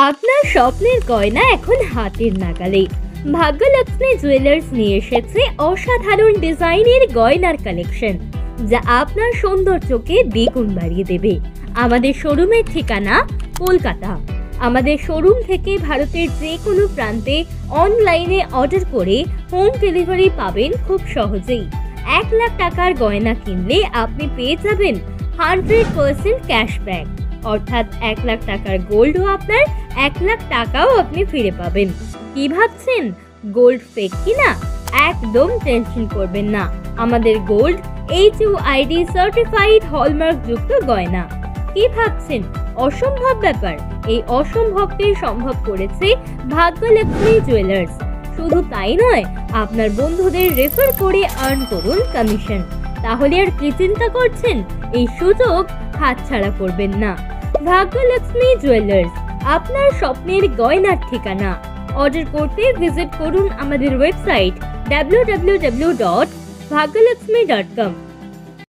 আপনার স্বপ্নের গয়না এখন হাতের নাগালে। ভাগ্যলক্ষ্মী জুয়েলার্স নিয়ে এসেছে অসাধারণ ডিজাইনের গয়নার কালেকশন, যা আপনার সৌন্দর্যকে দ্বিগুণ বাড়িয়ে দেবে। আমাদের শোরুমের ঠিকানা কলকাতা। আমাদের শোরুম থেকে ভারতের যে কোনো প্রান্তে অনলাইনে অর্ডার করে হোম ডেলিভারি পাবেন খুব সহজেই। 1 লাখ টাকার গয়না কিনলে আপনি পেয়ে যাবেন 100% ক্যাশব্যাক, অর্থাৎ 1 লাখ টাকার গোল্ডও আপনার 1 লাখ টাকাও আপনি ফিরে পাবেন। কি ভাবছেন গোল্ড ফেক কিনা? একদম টেনশন করবেন না, আমাদের গোল্ড HUID সার্টিফাইড হলমার্ক যুক্ত গয়না। কি ভাবছেন অসম্ভব ব্যাপার? এই অসম্ভবকে সম্ভব করেছে ভাগ্যলক্ষ্মী জুয়েলার্স। শুধু তাই নয়, আপনার বন্ধুদের রেফার করে আর্ন করুন কমিশন। তাহলে আর কি চিন্তা করছেন? এই সুযোগ হাতছাড়া করবেন না। ভাগ্যলক্ষ্মী জুয়েলার্স, আপনার স্বপ্নের গয়নার ঠিকানা। অর্ডার করতে ভিজিট করুন আমাদের ওয়েবসাইট www.bhagyalakshmi.com।